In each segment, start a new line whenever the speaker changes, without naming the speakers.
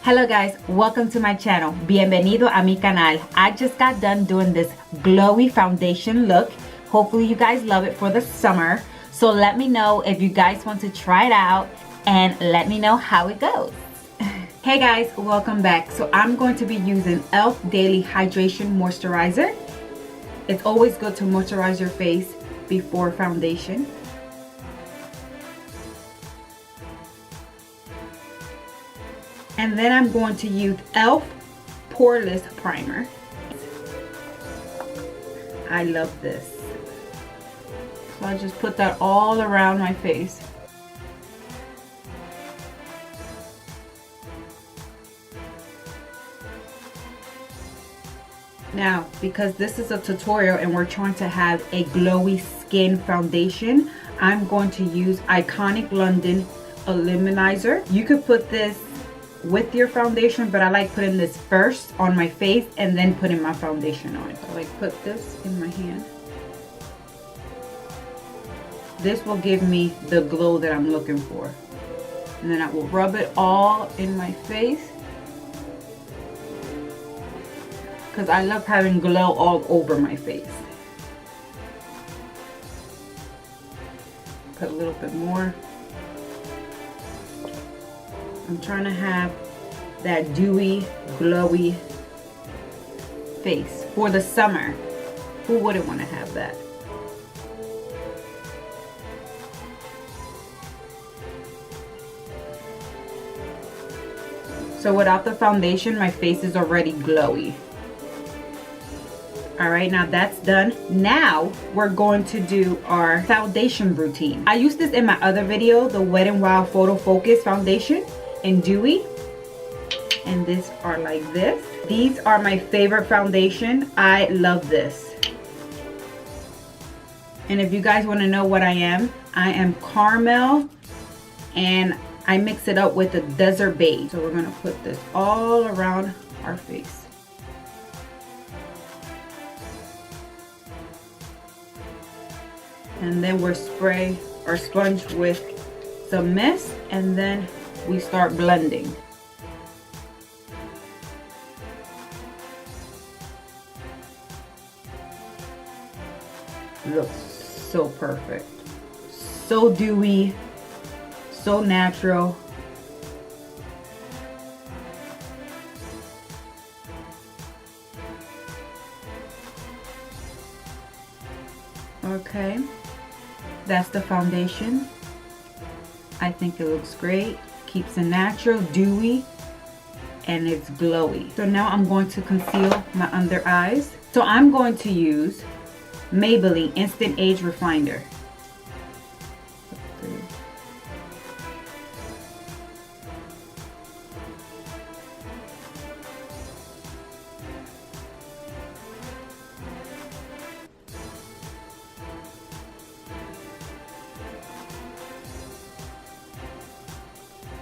Hello guys, welcome to my channel. Bienvenido a mi canal. I just got done doing this glowy foundation look. Hopefully you guys love it for the summer. So let me know if you guys want to try it out and let me know how it goes. Hey guys, welcome back. So I'm going to be using e.l.f. Daily Hydration Moisturizer. It's always good to moisturize your face before foundation. And then I'm going to use e.l.f. Poreless Primer. I love this. So I just put that all around my face. Now, because this is a tutorial and we're trying to have a glowy skin foundation, I'm going to use Iconic London Illuminizer. You could put this with your foundation, but I like putting this first on my face and then putting my foundation on. So like put this in my hand. This will give me the glow that I'm looking for. And then I will rub it all in my face, because I love having glow all over my face. Put a little bit more. I'm trying to have that dewy, glowy face for the summer. Who wouldn't want to have that? So without the foundation, my face is already glowy. Alright, now that's done. Now we're going to do our foundation routine. I used this in my other video, the Wet n Wild Photo Focus Foundation in Dewy. And these are like this. These are my favorite foundation. I love this. And if you guys want to know what I am caramel, and I mix it up with a desert beige. So we're going to put this all around our face. And then we'll spray our sponge with some mist, and then we start blending. Looks so perfect. So dewy, so natural. Okay, that's the foundation. I think it looks great. Keeps it natural, dewy, and it's glowy. So now I'm going to conceal my under eyes. So I'm going to use Maybelline Instant Age Refiner.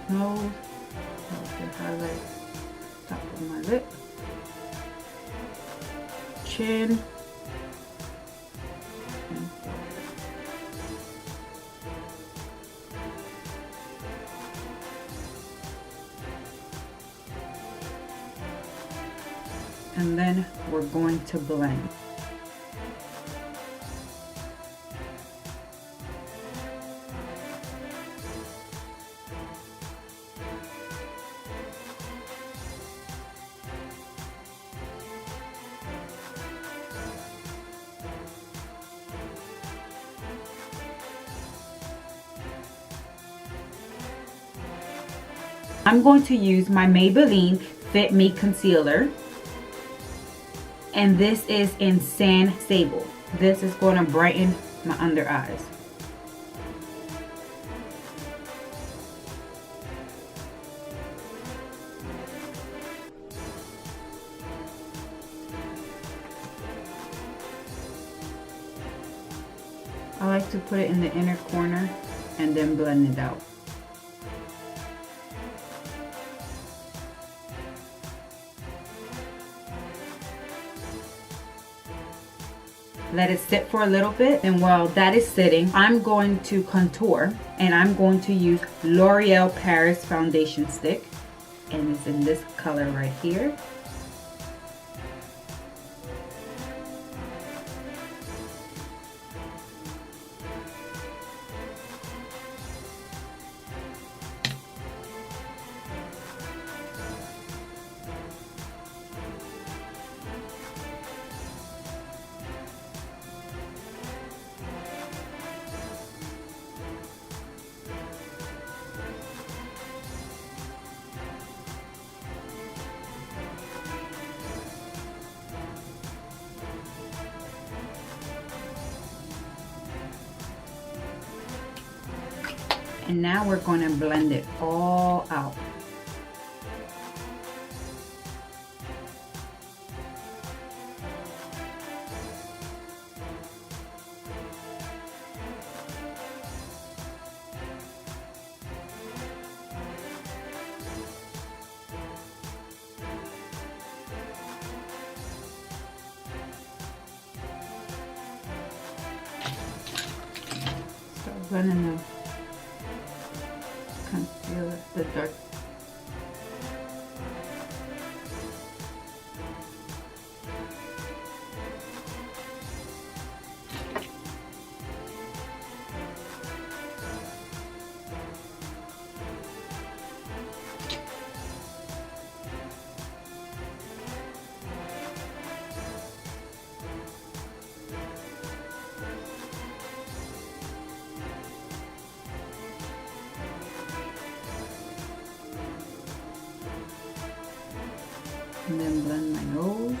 Nose, highlight top of my lip, chin, and then we're going to blend. I'm going to use my Maybelline Fit Me Concealer, and this is in Sand Sable. This is going to brighten my under eyes. I like to put it in the inner corner and then blend it out. Let it sit for a little bit, and while that is sitting, I'm going to contour, and I'm going to use L'Oreal Paris foundation stick. and it's in this color right here. And now we're going to blend it all out. Start blending the concealer, the dark. And then blend my nose.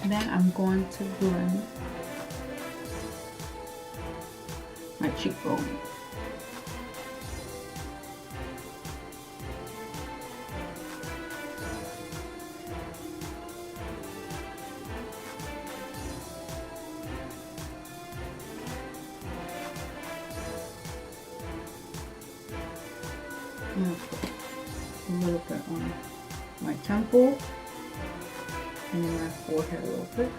Then I'm going to blend my cheekbone. I'm gonna put a little bit on my temple. And then my forehead a little bit.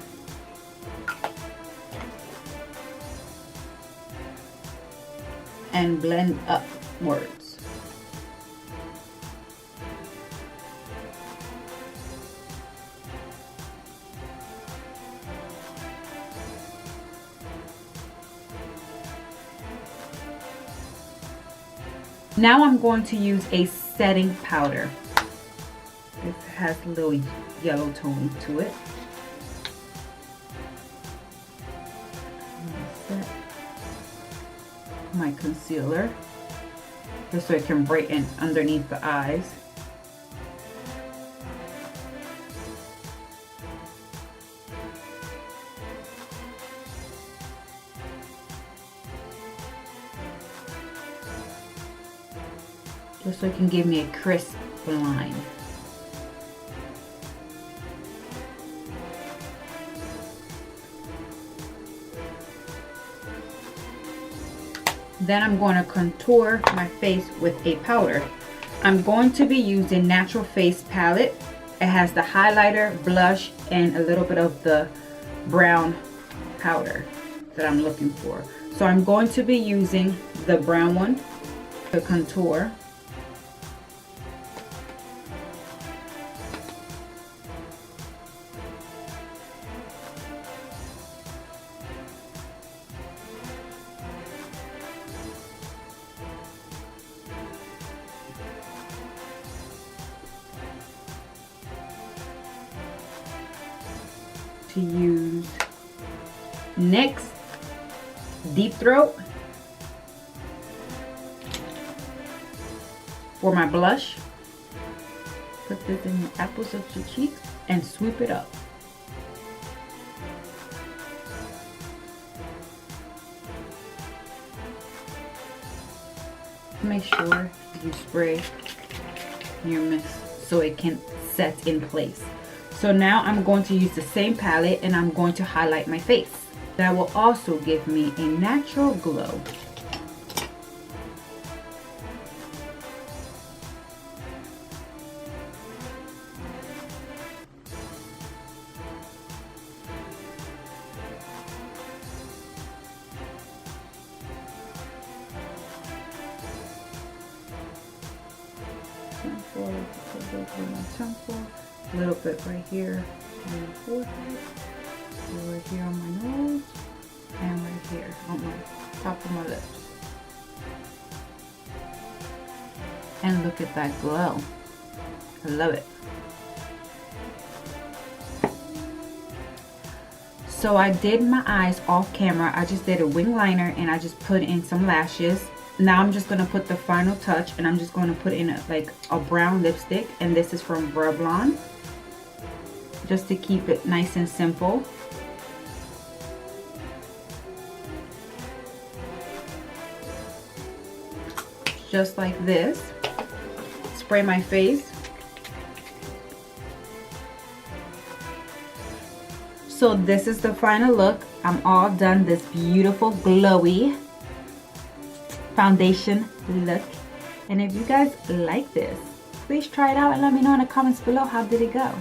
And blend upwards. Now I'm going to use a setting powder. It has a little yellow tone to it. I'm gonna set my concealer just so it can brighten underneath the eyes. Just so it can give me a crisp line. Then I'm going to contour my face with a powder. I'm going to be using Natural Face palette. It has the highlighter, blush, and a little bit of the brown powder that I'm looking for. So I'm going to be using the brown one to contour. To use NYX Deep Throat for my blush. Put this in the apples of your cheeks and sweep it up. Make sure you spray your mist so it can set in place. So now I'm going to use the same palette and I'm going to highlight my face. That will also give me a natural glow. A little bit right here on my forehead, right here on my nose, and right here on my top of my lips. And look at that glow. I love it. So I did my eyes off camera. I just did a wing liner and I just put in some lashes. Now I'm just going to put the final touch and I'm just going to put in a brown lipstick, and this is from Revlon, just to keep it nice and simple. Just like this. Spray my face. So this is the final look. I'm all done this beautiful glowy foundation look, and if you guys like this, please try it out and let me know in the comments below how did it go.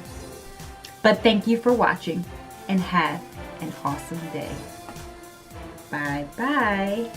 But thank you for watching and have an awesome day. Bye bye.